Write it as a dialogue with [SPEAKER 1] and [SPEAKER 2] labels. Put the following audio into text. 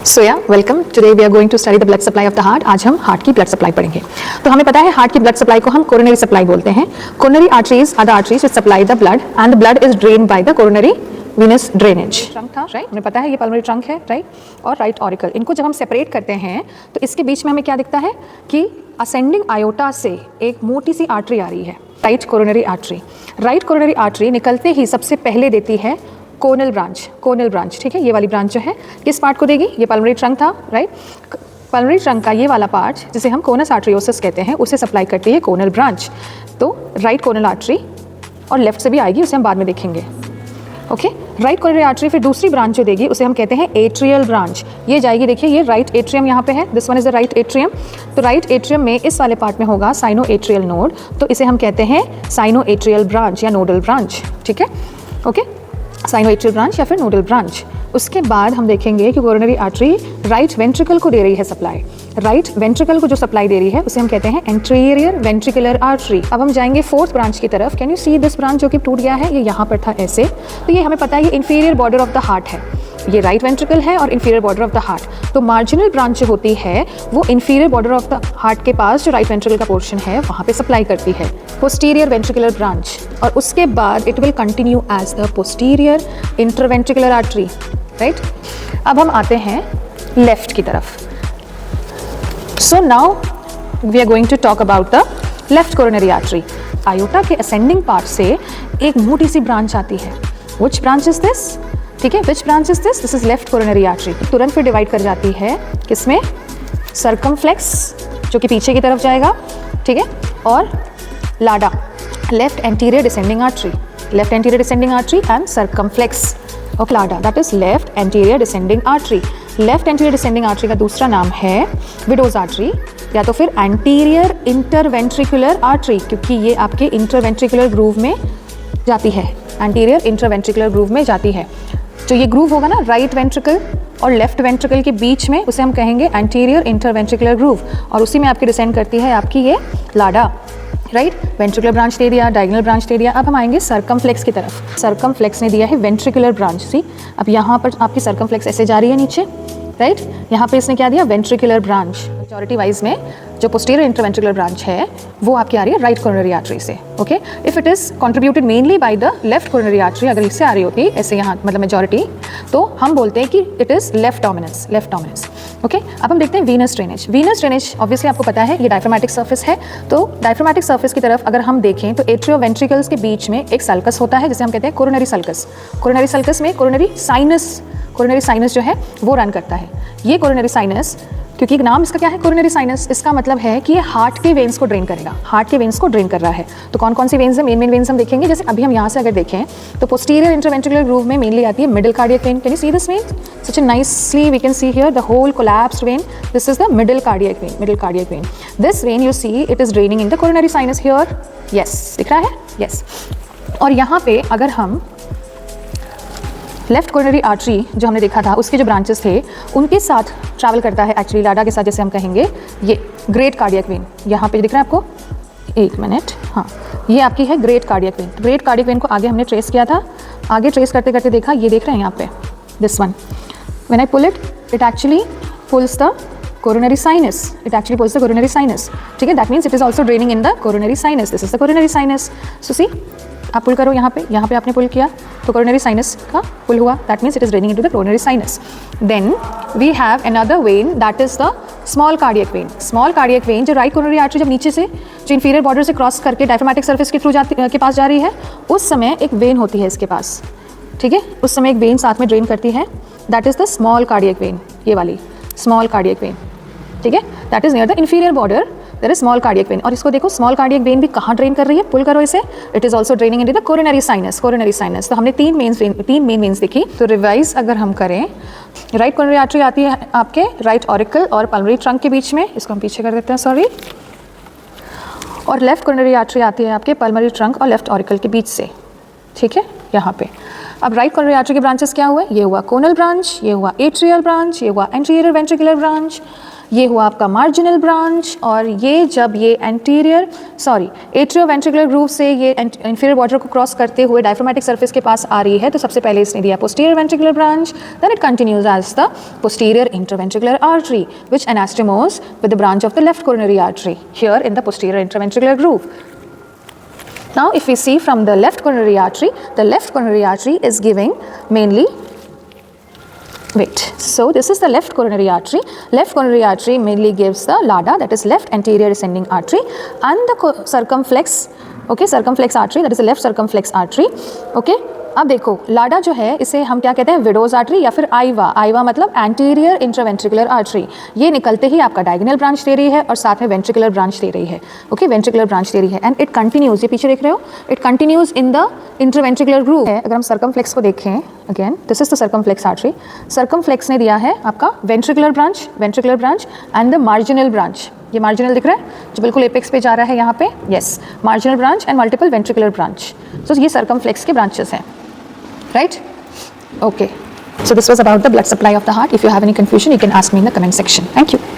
[SPEAKER 1] So yeah welcome. Today we are going to study the blood supply of the heart. आज हम heart की blood supply पढ़ेंगे। तो हमें पता है हार्ट की ब्लड सप्लाई को हम कोरोनरी सप्लाई बोलते हैं। Coronary arteries are the arteries which supply the blood and the blood is drained by the coronary venous drainage. Trunk था राइट, हमें पता है ये पल्मोनरी ट्रंक है राइट, और राइट ऑरिकल। इनको जब हम सेपरेट करते हैं तो इसके बीच में हमें क्या दिखता है कि असेंडिंग आयोटा से एक मोटी सी आर्टरी आ रही है, right coronary artery. Right coronary artery निकलते ही सबसे पहले देती है कोनल ब्रांच, ठीक है। ये वाली ब्रांच जो है किस पार्ट को देगी? ये पल्मोनरी ट्रंक था राइट। पल्मोनरी ट्रंक का ये वाला पार्ट जिसे हम कोनस आर्टरियोसिस कहते हैं उसे सप्लाई करती है कोनल ब्रांच। तो राइट कोनल आर्टरी और लेफ्ट से भी आएगी, उसे हम बाद में देखेंगे। ओके, राइट कोरोनरी आर्टरी फिर दूसरी ब्रांच जो देगी उसे हम कहते हैं एट्रियल ब्रांच। ये जाएगी, देखिए ये राइट एट्रियम यहाँ पे है, this one is the right atrium. तो राइट एट्रियम में इस वाले पार्ट में होगा साइनो एट्रियल नोड, तो इसे हम कहते हैं साइनो एट्रियल ब्रांच या नोडल ब्रांच, ठीक है। ओके, साइनो एट्रियल ब्रांच या फिर नोडल ब्रांच। उसके बाद हम देखेंगे कि कोरोनरी आर्टरी राइट वेंट्रिकल को दे रही है सप्लाई। राइट वेंट्रिकल को जो सप्लाई दे रही है उसे हम कहते हैं एंटीरियर वेंट्रिकुलर आर्टरी। अब हम जाएंगे फोर्थ ब्रांच की तरफ। Can you see this branch जो कि टूट गया है, ये यहाँ पर था ऐसे। तो ये हमें पता है ये inferior border of the heart है, ये राइट वेंट्रिकल है और inferior border of the heart. तो मार्जिनल ब्रांच जो होती है वो inferior border of the heart के पास जो राइट वेंट्रिकल का पोर्शन है वहाँ पे सप्लाई करती है, पोस्टीरियर वेंट्रिकुलर ब्रांच। और उसके बाद it will continue as the posterior interventricular artery, right. अब हम आते हैं लेफ्ट की तरफ। So now we are going to talk about the left coronary artery. Aorta के असेंडिंग पार्ट से एक मोटी सी ब्रांच आती है। Which branch is this? ठीक है, which branch is this? This is left coronary artery. तुरंत फिर डिवाइड कर जाती है किसमें? सर्कमफ्लेक्स जो कि पीछे की तरफ जाएगा, ठीक है, और लाडा, left anterior descending artery, left anterior descending artery and circumflex of लाडा, that is left anterior descending artery. Left anterior descending artery का दूसरा नाम है विडोज आर्टरी या तो फिर एंटीरियर इंटरवेंट्रिकुलर आर्टरी, क्योंकि ये आपके इंटरवेंट्रिकुलर ग्रूव में जाती है, एंटीरियर इंटरवेंट्रिकुलर ग्रूव में जाती है। जो ये ग्रूव होगा ना राइट वेंट्रिकल और लेफ्ट वेंट्रिकल के बीच में, उसे हम कहेंगे एंटीरियर इंटरवेंट्रिकुलर ग्रूव, और उसी में आपकी डिसेंड करती है आपकी ये लाडा, राइट। वेंट्रिकुलर ब्रांच दे दिया, डायगोनल ब्रांच दे दिया। अब हम आएंगे सर्कमफ्लेक्स की तरफ। सर्कमफ्लेक्स ने दिया है वेंट्रिकुलर ब्रांच। सी, अब यहाँ पर आपकी सर्कमफ्लेक्स ऐसे जा रही है नीचे, राइट। यहाँ पे इसने क्या दिया? Ventricular branch. मेजॉरिटी वाइज में जो पोस्टीरियर इंटरवेंट्रिकुलर ब्रांच है वो आपकी आ रही है राइट कोरोनरी आर्टरी से। Okay, if it is contributed mainly by the left coronary artery, अगर इससे आ रही होती ऐसे यहाँ मतलब मेजॉरिटी, तो हम बोलते हैं कि it is left dominance, left dominance. Okay, अब हम देखते हैं Venus drainage. Venus drainage obviously आपको पता है ये डायफ्रामेटिक सर्फेस है। तो डायफ्रामेटिक सर्फेस की तरफ अगर हम देखें तो एट्रियो वेंट्रिकल्स के बीच में एक सल्कस होता है जिसे हम कहते हैं कोरोनरी सल्कस। कोरोनरी सल्कस में कोरोनरी साइनस जो है वो रन करता है। ये कोरोनरी साइनस, क्योंकि नाम इसका क्या है? कोरोनरी साइनस, इसका मतलब है कि ये हार्ट के वेन्स को ड्रेन करेगा, हार्ट के वेन्स को ड्रेन कर रहा है। तो कौन कौन सी वेन्स है? मेन वेन्स हम देखेंगे। जैसे अभी हम यहाँ से अगर देखें तो पोस्टीरियर इंटरवेंट्रिकुलर ग्रूव में मेनली आती है middle cardiac vein. Can you see this vein? Such a nicely we can see here the whole collapsed vein. This is the middle cardiac vein, this vein you see it is draining in the coronary sinus here. Yes, दिख रहा है? Yes. और यहाँ पे अगर हम left coronary artery जो हमने देखा था उसके जो ब्रांचेस थे उनके साथ ट्रैवल करता है एक्चुअली लाडा के साथ, जैसे हम कहेंगे ये ग्रेट कार्डियक वेन। यहाँ पे दिख रहा है आपको? एक मिनट, हाँ, ये आपकी है great cardiac vein. Great cardiac vein को आगे हमने ट्रेस किया था, आगे ट्रेस करते करते देखा, ये देख रहे हैं यहाँ पे this one, when I pull it actually pulls the coronary sinus, ठीक है। That means it is also draining in the coronary sinus. This is the coronary sinus. So see, आप पुल करो यहाँ पे आपने पुल किया तो कोरोनरी साइनस का पुल हुआ, that means it is draining into the coronary sinus. Then we have another vein that is the small cardiac vein. Small cardiac vein जो राइट कोरोनरी आर्टरी जब नीचे से जो इंफीरियर बॉर्डर से क्रॉस करके डायफ्रामेटिक सर्फेस के through के पास जा रही है, उस समय एक वेन होती है इसके पास, ठीक है। उस समय एक वेन साथ में ड्रेन करती है, that is the small cardiac vein, ये वाली स्मॉल कार्डियक वेन, ठीक है। That is near the inferior border, there is small cardiac vein. और इसको देखो, स्मॉल कार्डियक वेन भी कहाँ ड्रेन कर रही है? पुल करो इसे, it is also draining into the coronary sinus. तो हमने तीन मेन वेन्स देखी। तो रिवाइज अगर हम करें, राइट कोरोनरी आर्टरी आती है आपके राइट ऑरिकल और पल्मोनरी ट्रंक के बीच में, इसको हम पीछे कर देते हैं, सॉरी। और लेफ्ट कोरोनरी आर्टरी आती है आपके पल्मोनरी ट्रंक और लेफ्ट ऑरिकल के बीच से, ठीक है, यहाँ पे। अब राइट कोरोनरी आर्टरी के ब्रांचेस क्या हुए? ये हुआ कोनल ब्रांच, ये हुआ एट्रियल ब्रांच, ये हुआ एंटीरियर वेंट्रिकुलर ब्रांच, ये हुआ आपका मार्जिनल ब्रांच, और ये जब ये एट्रियोवेंट्रिकुलर ग्रूव से ये इंफीरियर बॉर्डर को क्रॉस करते हुए डायफ्रामेटिक सरफेस के पास आ रही है, तो सबसे पहले इसने दिया posterior ventricular branch, then it continues as the posterior interventricular artery which anastomose with the branch of the left coronary artery here in the posterior interventricular groove. Now if we see from the left coronary artery, the left coronary artery is giving mainly, so this is the left coronary artery. Left coronary artery mainly gives the LADA, that is left anterior ascending artery, and the circumflex, okay, circumflex artery, that is the left circumflex artery, okay. अब देखो लाडा जो है इसे हम क्या कहते हैं, widows artery या फिर आईवा मतलब एंटीरियर इंट्रावेंट्रिकुलर आर्टरी। ये निकलते ही आपका डायगोनल ब्रांच दे रही है और साथ में वेंट्रिकुलर ब्रांच दे रही है, ओके, वेंट्रिकुलर ब्रांच दे रही है, एंड इट कंटिन्यूज, ये पीछे देख रहे हो, it continues in the intraventricular groove है। अगर हम सर्कमफ्लेक्स को देखें again, this is the circumflex artery, circumflex ने दिया है आपका ventricular branch and the marginal branch, ये मार्जिनल दिख रहा है जो बिल्कुल एपेक्स पे जा रहा है यहाँ पे, yes, marginal branch and multiple ventricular branch, तो ये सर्कमफ्लेक्स के ब्रांचेस हैं, right? Okay, so this was about the blood supply of the heart. If you have any confusion, you can ask me in the comment section. Thank you.